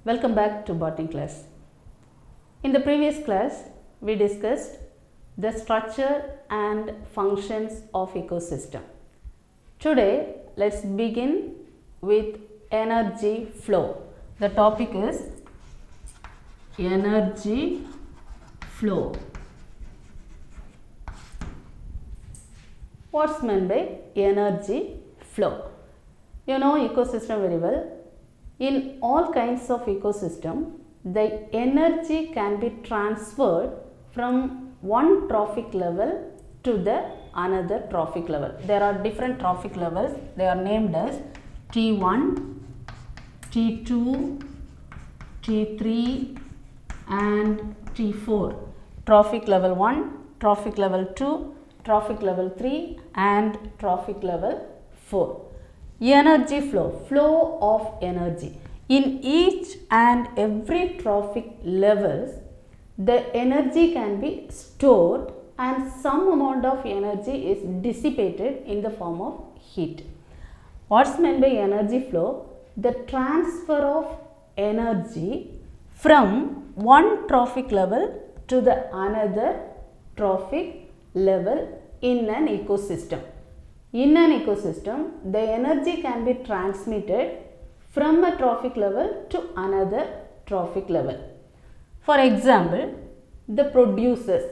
Welcome back to botany class. In the previous class, we discussed the structure and functions of ecosystem. Today, let's begin with energy flow. The topic is energy flow. What's meant by energy flow? You know ecosystem very well. In all kinds of ecosystem, the energy can be transferred from one trophic level to the another trophic level. There are different trophic levels. They are named as T1, T2, T3 and T4. Trophic level 1, trophic level 2, trophic level 3 and trophic level 4. Energy flow of energy. In each and every trophic levels, the energy can be stored and some amount of energy is dissipated in the form of heat. What's meant by energy flow? The transfer of energy from one trophic level to the another trophic level in an ecosystem. In an ecosystem, the energy can be transmitted from a trophic level to another trophic level. For example, the producers.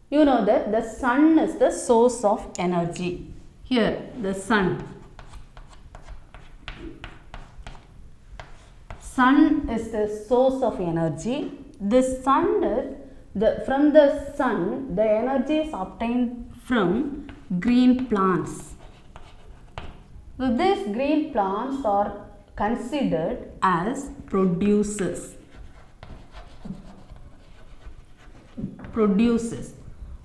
You know that the sun is the source of energy. Here, the sun. Sun is the source of energy. This sun is from the sun, the energy is obtained from green plants. So these green plants are considered as producers.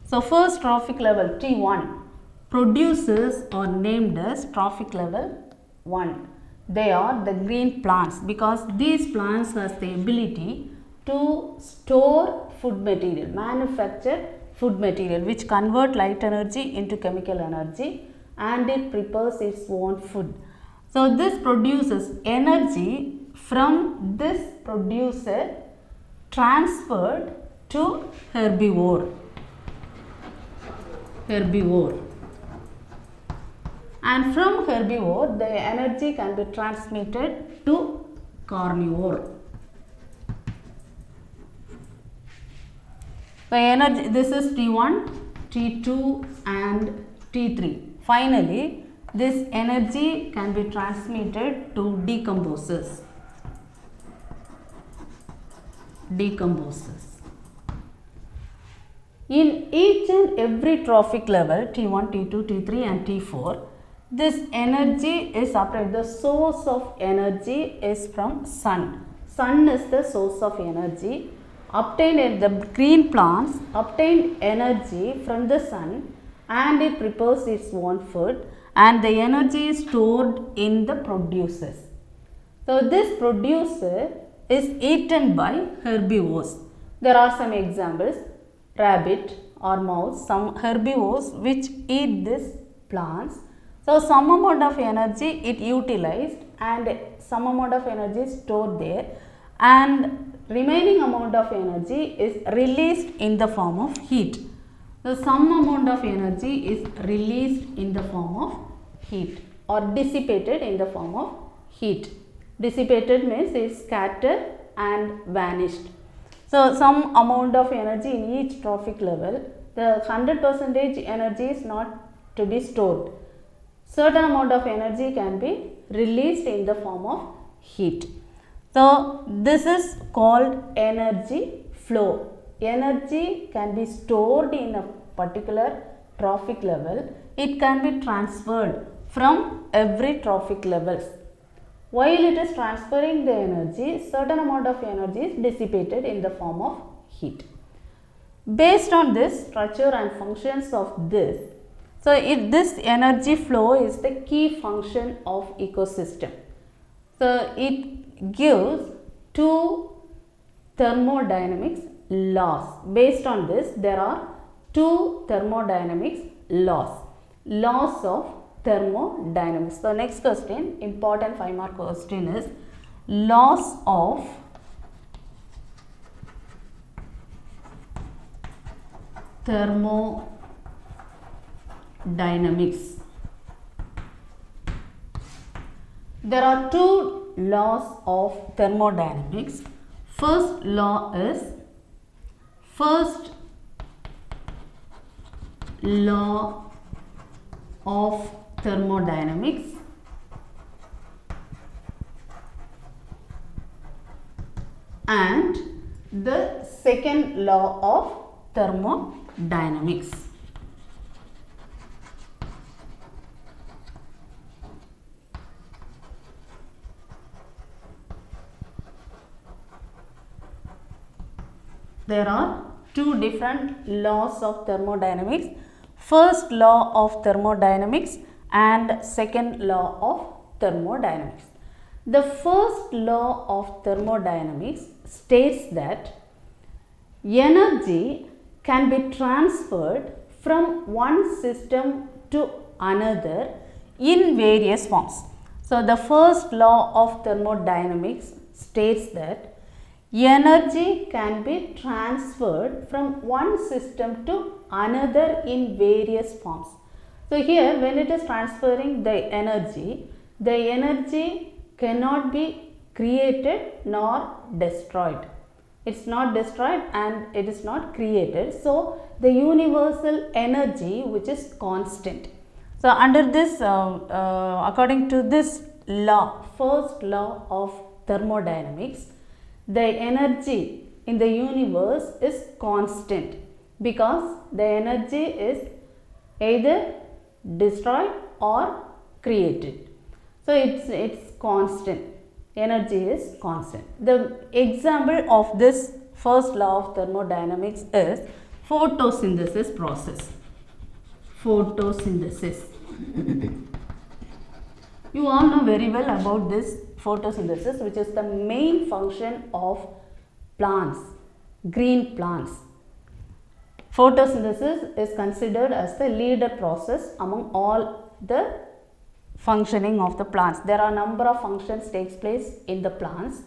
So first trophic level T1. Producers are named as trophic level 1. They are the green plants because these plants has the ability to store food material, manufacture food material which convert light energy into chemical energy and it prepares its own food. So this produces energy from this producer transferred to herbivore. And from herbivore the energy can be transmitted to carnivore. The energy, this is T1, T2 and T3. Finally, this energy can be transmitted to decomposers. In each and every trophic level, T1, T2, T3 and T4, this energy is obtained. The source of energy is from sun. Sun is the source of energy. Obtained the green plants obtained energy from the sun and it prepares its own food and the energy is stored in the producers. So this producer is eaten by herbivores. There are some examples, rabbit or mouse, some herbivores which eat these plants. So some amount of energy it utilized and some amount of energy is stored there and remaining amount of energy is released in the form of heat. So some amount of energy is released in the form of heat or dissipated in the form of heat. Dissipated means it is scattered and vanished. So some amount of energy in each trophic level, the 100% energy is not to be stored. Certain amount of energy can be released in the form of heat. So this is called energy flow. Energy can be stored in a particular trophic level. It can be transferred from every trophic levels. While it is transferring the energy, certain amount of energy is dissipated in the form of heat. Based on this structure and functions of this, so this energy flow is the key function of ecosystem. So it gives two thermodynamics laws. Based on this, there are two thermodynamics laws. Laws of thermodynamics. So next question, important 5-mark question is laws of thermodynamics. There are two laws of thermodynamics. First law is of thermodynamics, and the second law of thermodynamics. There are two different laws of thermodynamics. First law of thermodynamics and second law of thermodynamics. The first law of thermodynamics states that energy can be transferred from one system to another in various forms. So, the first law of thermodynamics states that energy can be transferred from one system to another in various forms. So, here when it is transferring the energy cannot be created nor destroyed. It is not destroyed and it is not created. So, the universal energy which is constant. So, under this according to this law, first law of thermodynamics, the energy in the universe is constant because the energy is either destroyed or created. So, it's constant. Energy is constant. The example of this first law of thermodynamics is photosynthesis process. Photosynthesis. You all know very well about this photosynthesis, which is the main function of plants, green plants. Photosynthesis is considered as the leader process among all the functioning of the plants. There are a number of functions takes place in the plants.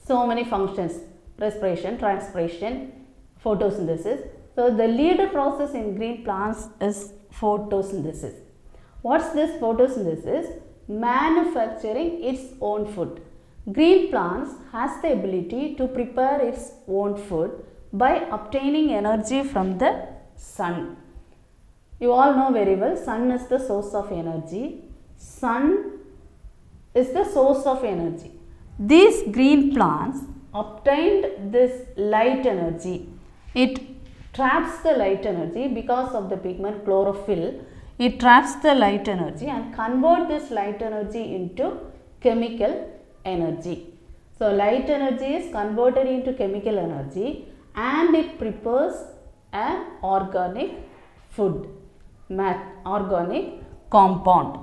So many functions: respiration, transpiration, photosynthesis. So the leader process in green plants is photosynthesis. What's this photosynthesis? Manufacturing its own food. Green plants has the ability to prepare its own food by obtaining energy from the sun. You all know very well, sun is the source of energy. Sun is the source of energy. These green plants obtained this light energy. It traps the light energy because of the pigment chlorophyll. It traps the light energy and convert this light energy into chemical energy. So, light energy is converted into chemical energy and it prepares an organic food, organic compound.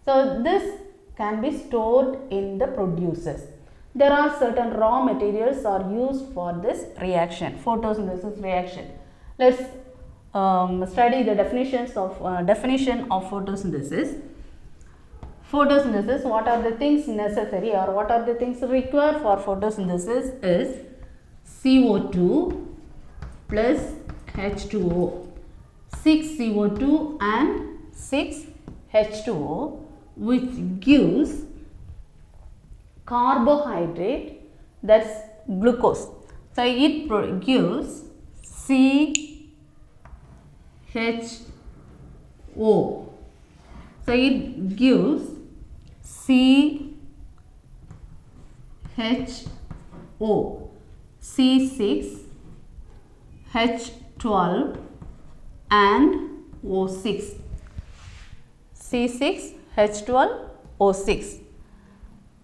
So, this can be stored in the producers. There are certain raw materials are used for this reaction, photosynthesis reaction. Let's study the definition of photosynthesis. Photosynthesis, what are the things necessary or what are the things required for photosynthesis is CO2 plus H2O, 6 CO2 and 6 H2O, which gives carbohydrate, that's glucose. So, it gives CHO. So, it gives CHO, C6, H12 and O6. C6, H12, O6.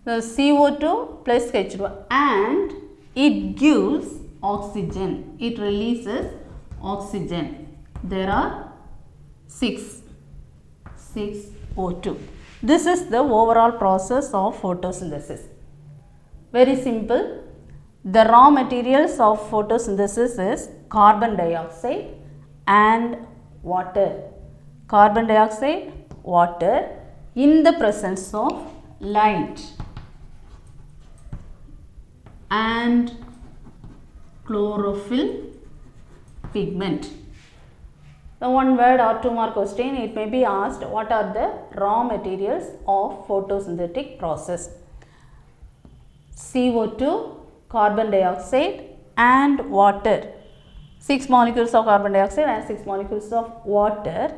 The CO2 plus H2O, and it gives oxygen. It releases oxygen. There are 6 O2. This is the overall process of photosynthesis. Very simple. The raw materials of photosynthesis is carbon dioxide and water. Carbon dioxide, water in the presence of light and chlorophyll pigment. The 1 word or 2 mark question, it may be asked what are the raw materials of photosynthetic process. CO2, carbon dioxide and water. 6 molecules of carbon dioxide and 6 molecules of water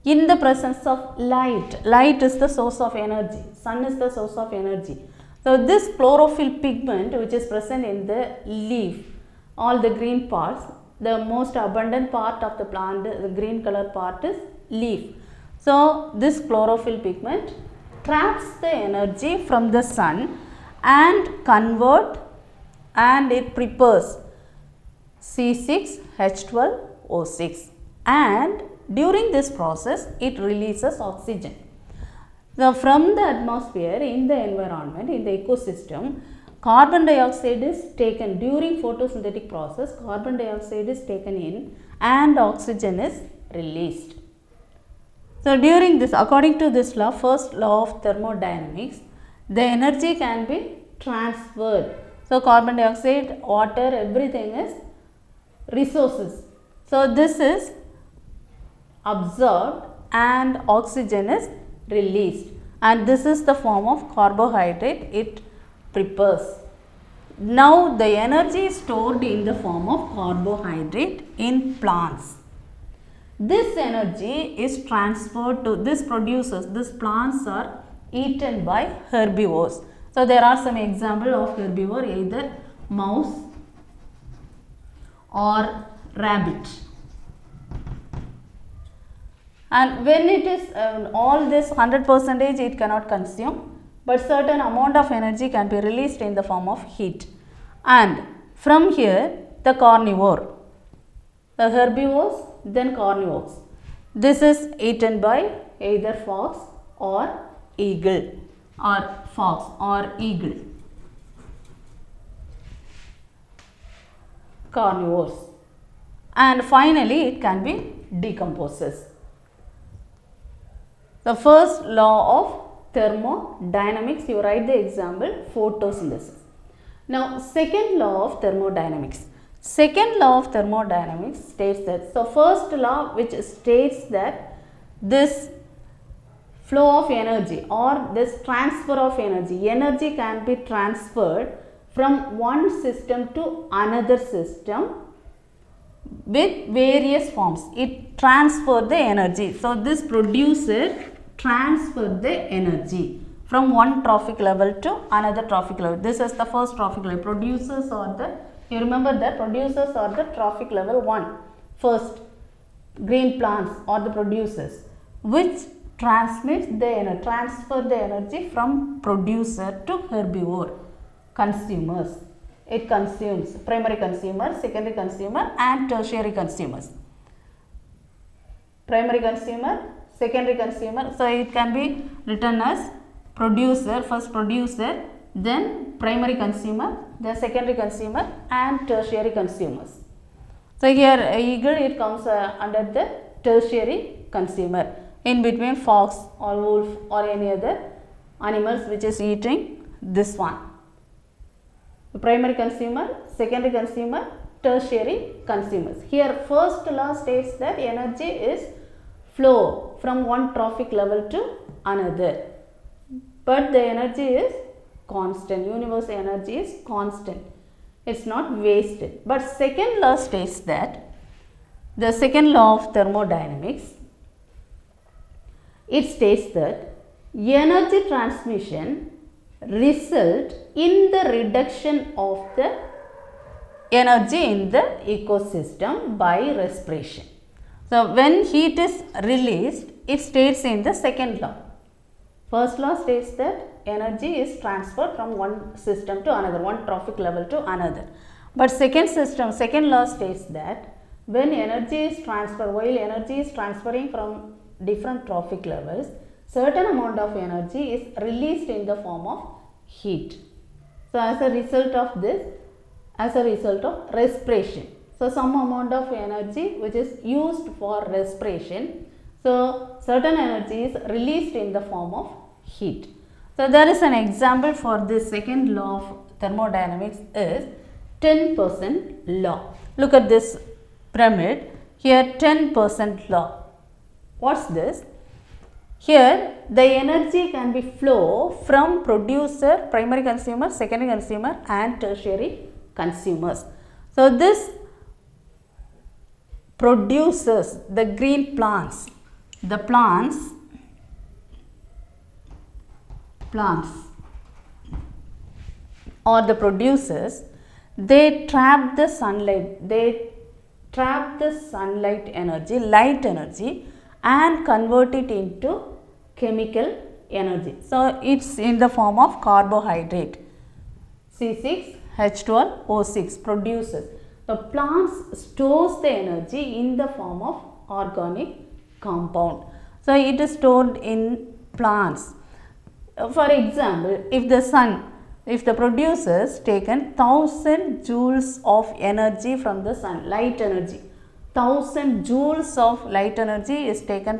in the presence of light. Light is the source of energy. Sun is the source of energy. So, this chlorophyll pigment which is present in the leaf, all the green parts, the most abundant part of the plant, the green color part is leaf. So, this chlorophyll pigment traps the energy from the sun and convert and it prepares C6H12O6, and during this process it releases oxygen. So, from the atmosphere in the environment, in the ecosystem, carbon dioxide is taken during photosynthetic process, carbon dioxide is taken in and oxygen is released. So, during this, according to this law, first law of thermodynamics, the energy can be transferred. So, carbon dioxide, water, everything is resources. So, this is absorbed and oxygen is released, and this is the form of carbohydrate it prepares. Now, the energy is stored in the form of carbohydrate in plants. This energy is transferred to these plants are eaten by herbivores. So, there are some examples of herbivore, either mouse or rabbit. And when it is all this 100% it cannot consume, but certain amount of energy can be released in the form of heat. And from here the carnivore, the herbivores, then carnivores. This is eaten by either fox or eagle, or fox or eagle. Carnivores. And finally it can be decomposes. The first law of thermodynamics, you write the example photosynthesis. Now, second law of thermodynamics. Second law of thermodynamics states that, so first law which states that this flow of energy or this transfer of energy can be transferred from one system to another system with various forms. It transfers the energy. So, this producer transfer the energy from one trophic level to another trophic level. This is the first trophic level. Producers are the, you remember that producers are the trophic level 1. First, green plants are the producers which transmits the transfer the energy from producer to herbivore, consumers. It consumes primary consumer, secondary consumer and tertiary consumers. Primary consumer, secondary consumer. So, it can be written as producer, first producer, then primary consumer, then secondary consumer and tertiary consumers. So, here eagle it comes under the tertiary consumer, in between fox or wolf or any other animals which is eating this one. Primary consumer, secondary consumer, tertiary consumers. Here first law states that energy is flow from one trophic level to another, but the energy is constant, universal energy is constant, it is not wasted. But second law states that, the second law of thermodynamics, it states that energy transmission result in the reduction of the energy in the ecosystem by respiration. So, when heat is released, it states in the second law. First law states that energy is transferred from one system to another, one trophic level to another. But second law states that when energy is transferred, while energy is transferring from different trophic levels, certain amount of energy is released in the form of heat. So, as a result of this, as a result of respiration. So, some amount of energy which is used for respiration. So, certain energy is released in the form of heat. So, there is an example for this second law of thermodynamics is 10% law. Look at this pyramid. Here 10% law. What's this? Here the energy can be flow from producer, primary consumer, secondary consumer and tertiary consumers. So this produces the green plants, the plants or the producers, they trap the sunlight, energy, light energy and convert it into chemical energy. So it's in the form of carbohydrate, C6H12O6 produces. The plants stores the energy in the form of organic compound. So it is stored in plants. For example, if the producers taken 1000 joules of energy from the sun, light energy, 1000 joules of light energy is taken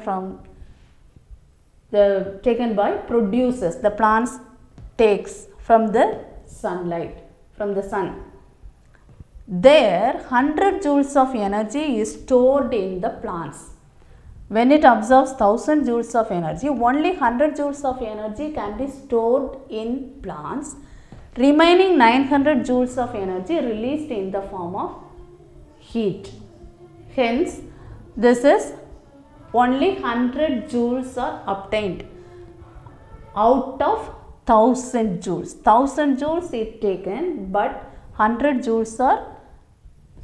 by producers, the plants takes from the sunlight, from the sun. There 100 joules of energy is stored in the plants. When it absorbs 1000 joules of energy, only 100 joules of energy can be stored in plants. Remaining 900 joules of energy released in the form of heat. Hence, this is only 100 joules are obtained out of 1000 joules. 1000 joules is taken, but 100 joules are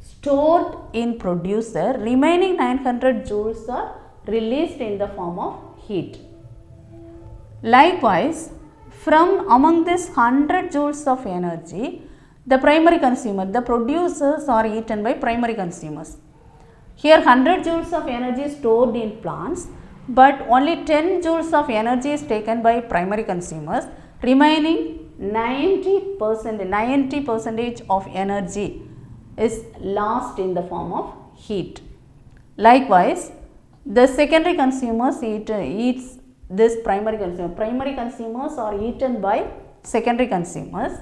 stored in producer. Remaining 900 joules are released in the form of heat. Likewise, from among this 100 joules of energy, the primary consumer, the producers are eaten by primary consumers. Here 100 joules of energy is stored in plants, but only 10 joules of energy is taken by primary consumers. Remaining 90% of energy is lost in the form of heat. Likewise, the secondary consumers eats this primary consumer. Primary consumers are eaten by secondary consumers.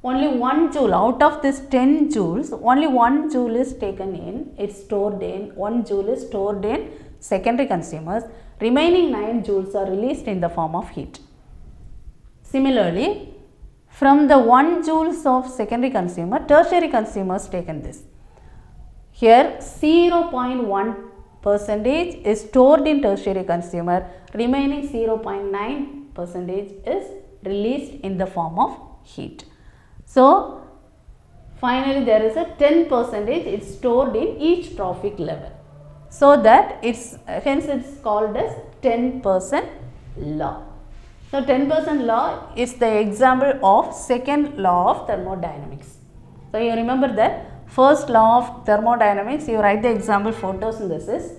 Only 1 joule out of this 10 joules, only 1 joule is taken in, it's stored in, 1 joule is stored in secondary consumers. Remaining 9 joules are released in the form of heat. Similarly, from the 1 joules of secondary consumer, tertiary consumers taken this. Here 0.1% is stored in tertiary consumer, remaining 0.9% is released in the form of heat. So, finally there is a 10% is stored in each trophic level. So that hence it's called as 10% law. So 10% law is the example of second law of thermodynamics. So you remember that first law of thermodynamics, you write the example photosynthesis.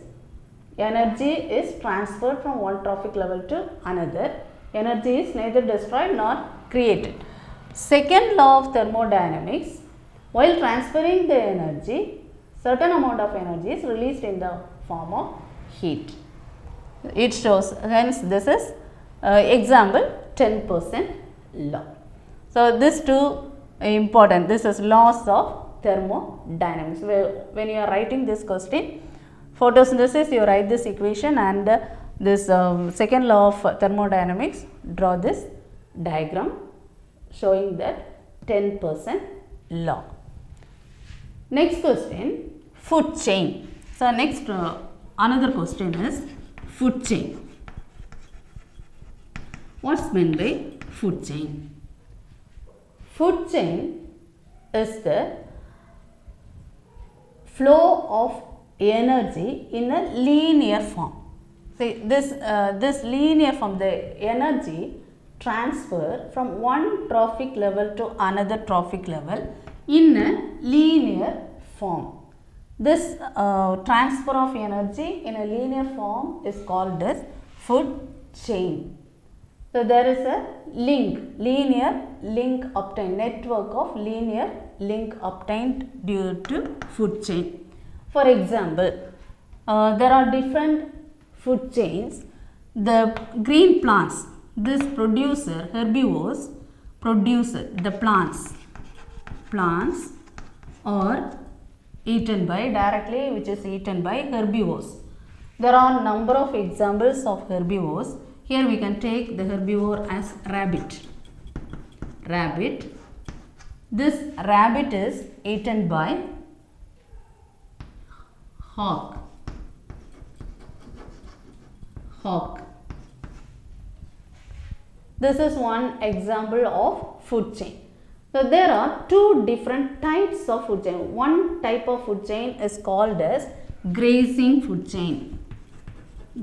Energy is transferred from one trophic level to another. Energy is neither destroyed nor created. Second law of thermodynamics, while transferring the energy, certain amount of energy is released in the form of heat. It shows, hence this is example 10% law. So this two important, this is laws of thermodynamics. When you are writing this question, photosynthesis, you write this equation, and this second law of thermodynamics, draw this diagram showing that 10% law. Next question, food chain. So next another question is food chain. What's meant by food chain? Food chain is the flow of energy in a linear form. See this linear form, the energy transfer from one trophic level to another trophic level in a linear form. This transfer of energy in a linear form is called as food chain. So there is a linear link obtained, network of linear link obtained due to food chain. For example, there are different food chains. The green plants, this producer, herbivores, producer, the plants are eaten by directly, which is eaten by herbivores. There are number of examples of herbivores. Here we can take the herbivore as rabbit. Rabbit. This rabbit is eaten by hawk. Hawk. This is one example of food chain. So there are two different types of food chain. One type of food chain is called as grazing food chain.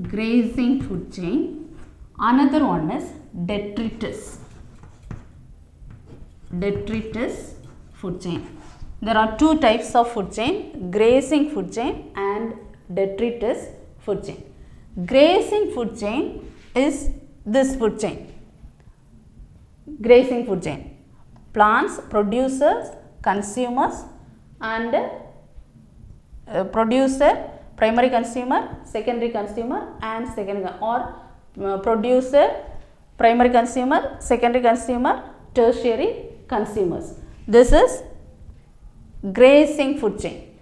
Grazing food chain. Another one is detritus. Detritus food chain. There are two types of food chain, grazing food chain and detritus food chain. Grazing food chain is this food chain. Grazing food chain. Plants, producers, consumers and producer, primary consumer, secondary consumer and producer, primary consumer, secondary consumer, tertiary consumers. This is grazing food chain.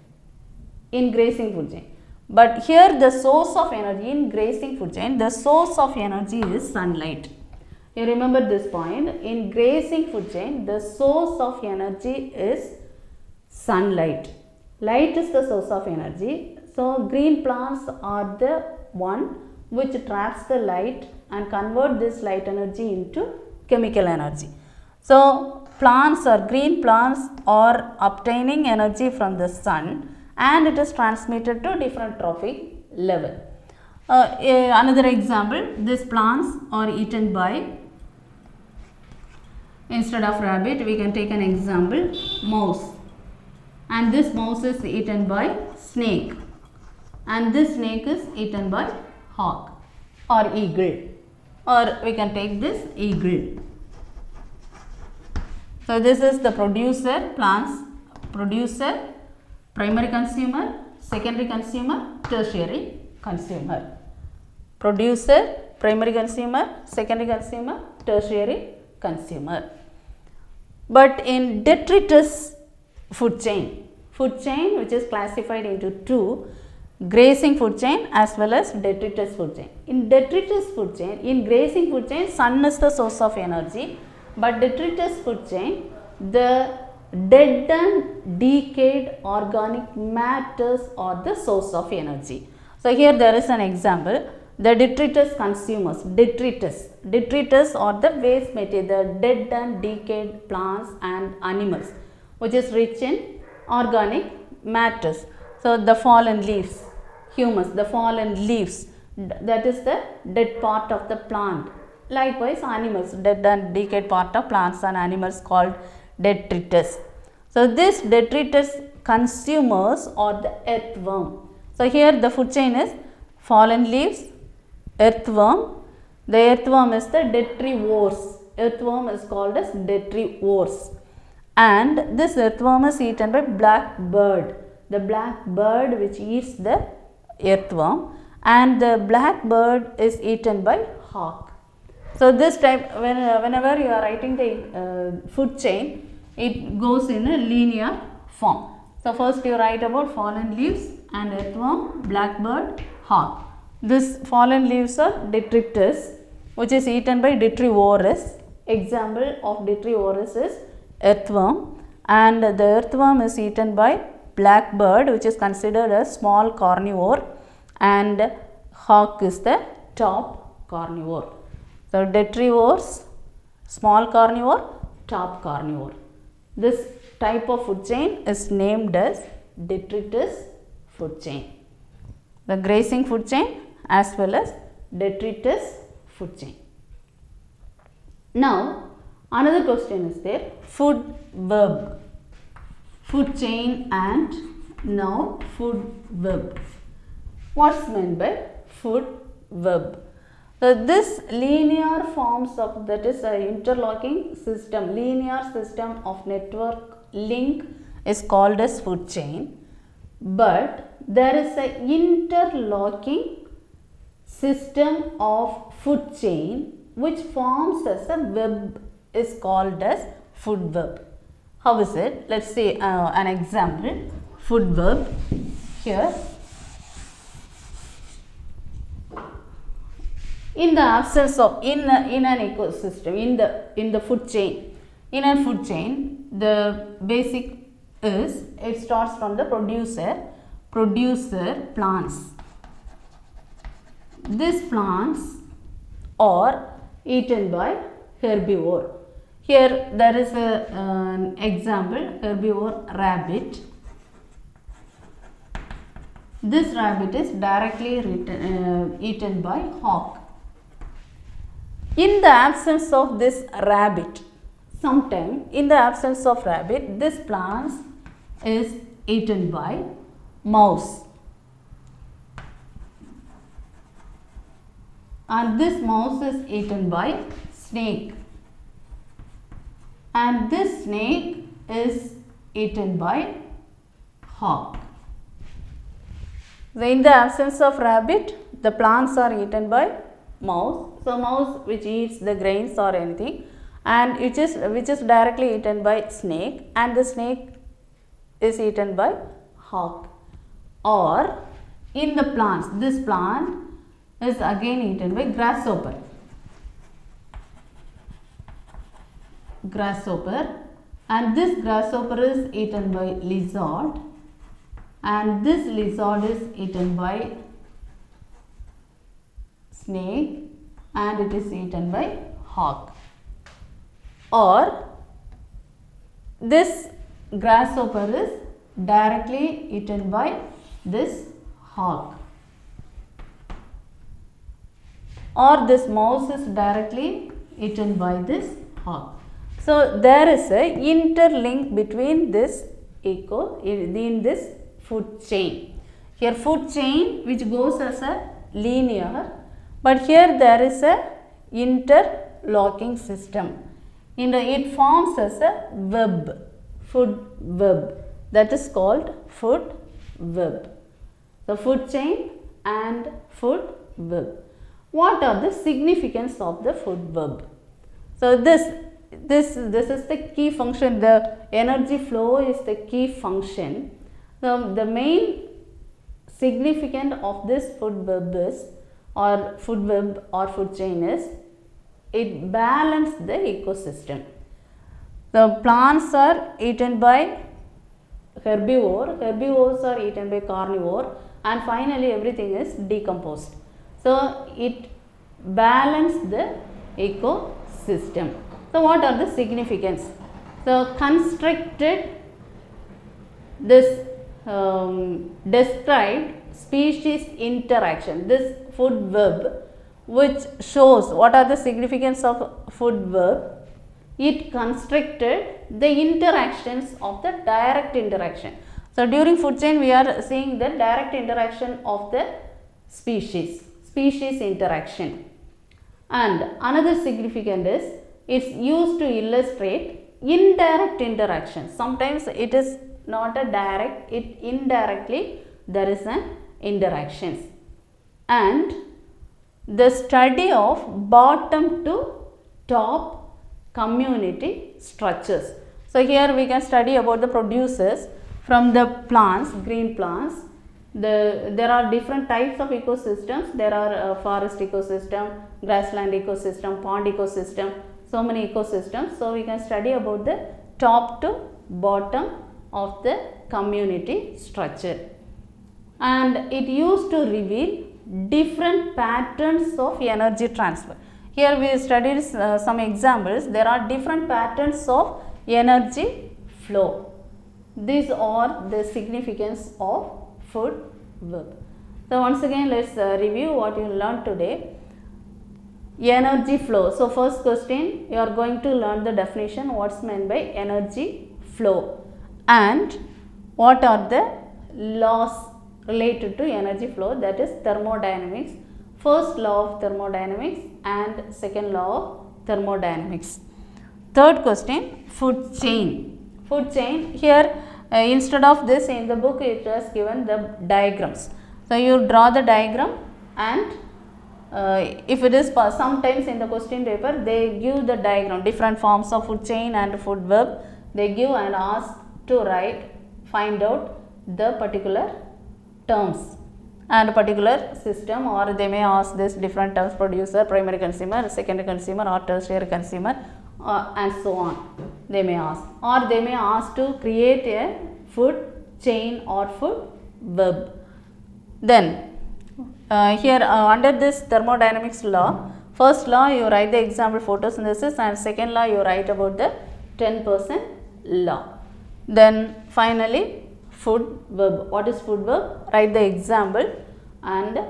In grazing food chain. But here the source of energy in grazing food chain, the source of energy is sunlight. You remember this point. In grazing food chain, the source of energy is sunlight. Light is the source of energy. So green plants are the one which traps the light and convert this light energy into chemical energy. So plants or green plants are obtaining energy from the sun and it is transmitted to different trophic level. Another example, these plants are eaten by, instead of rabbit we can take an example, mouse, and this mouse is eaten by snake and this snake is eaten by hawk or eagle, or we can take this eagle. So this is the producer, plants, producer, primary consumer, secondary consumer, tertiary consumer. Producer, primary consumer, secondary consumer, tertiary consumer. But in detritus food chain which is classified into two, grazing food chain as well as detritus food chain. In detritus food chain, in grazing food chain, sun is the source of energy, but detritus food chain, the dead and decayed organic matters are the source of energy. So here there is an example. The detritus consumers, detritus are the waste material, the dead and decayed plants and animals which is rich in organic matters. So the fallen leaves, humus, the fallen leaves, that is the dead part of the plant. Likewise animals, dead and decayed part of plants and animals called detritus. So this detritus consumers are the earthworm. So here the food chain is fallen leaves, earthworm. The earthworm is the detrivores. Earthworm is called as detrivores. And this earthworm is eaten by blackbird. The blackbird which eats the earthworm, and the blackbird is eaten by hawk. So this type, whenever you are writing the food chain, it goes in a linear form. So first you write about fallen leaves and earthworm, blackbird, hawk. This fallen leaves are detritus which is eaten by detrivores. Example of detrivores is earthworm, and the earthworm is eaten by blackbird which is considered a small carnivore, and hawk is the top carnivore. So detrivores, small carnivore, top carnivore. This type of food chain is named as detritus food chain. The grazing food chain as well as detritus food chain. Now another question is there, food web, food chain and now food web. What's meant by food web? So this linear forms of, that is a interlocking system, linear system of network link is called as food chain, but there is a interlocking system of food chain which forms as a web is called as food web. How is it? Let's say an example. food verb. Here, in the absence of in an ecosystem, in the food chain, the basic is it starts from the producer plants. These plants are eaten by herbivore. Here there is an example, herbivore rabbit. This rabbit is directly eaten by hawk. In the absence of this rabbit, sometime in the absence of rabbit, this plant is eaten by mouse. And this mouse is eaten by snake. And this snake is eaten by hawk. So, in the absence of rabbit, the plants are eaten by mouse. So, mouse which eats the grains or anything, and which is directly eaten by snake, and the snake is eaten by hawk. Or in the plants, this plant is again eaten by grasshopper. And this grasshopper is eaten by lizard, and this lizard is eaten by snake, and it is eaten by hawk. Or this grasshopper is directly eaten by this hawk. Or this mouse is directly eaten by this hawk. So, there is a interlink between this in this food chain. Here food chain which goes as a linear, but here there is a interlocking system. It forms as a web, food web, that is called food web. The food chain and food web. What are the significance of the food web? So, this is the key function. The energy flow is the key function. The main significance of this food web is, or food web or food chain is, it balances the ecosystem. The plants are eaten by herbivores are eaten by carnivore, and finally everything is decomposed. So, it balances the ecosystem. So, what are the significance? So, constructed this described species interaction, this food web, which shows what are the significance of food web. It constructed the interactions of the direct interaction. So, during food chain we are seeing the direct interaction of the species interaction. And another significance is it's used to illustrate indirect interaction. Sometimes it is not a direct, it indirectly there is an interactions. And the study of bottom to top community structures. So, here we can study about the producers from the plants, green plants. There are different types of ecosystems. There are forest ecosystem, grassland ecosystem, pond ecosystem, so many ecosystems. So, we can study about the top to bottom of the community structure. And it used to reveal different patterns of energy transfer. Here we studied some examples. There are different patterns of energy flow. These are the significance of food web. So, once again let us review what you learned today. Energy flow. So, first question you are going to learn the definition, what is meant by energy flow, and what are the laws related to energy flow, that is thermodynamics, first law of thermodynamics and second law of thermodynamics. Third question, food chain. Food chain, here instead of this in the book it has given the diagrams. So, you draw the diagram, and if it is sometimes in the question paper they give the diagram, different forms of food chain and food web they give and ask to write, find out the particular terms and particular system, or they may ask this different terms: producer, primary consumer, secondary consumer, or tertiary consumer, and so on. They may ask, or they may ask to create a food chain or food web. Then here under this thermodynamics law, first law you write the example photosynthesis, and second law you write about the 10% law. Then finally food web. What is food web? Write the example and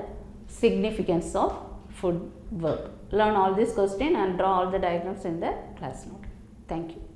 significance of food web. Learn all these questions and draw all the diagrams in the class note. Thank you.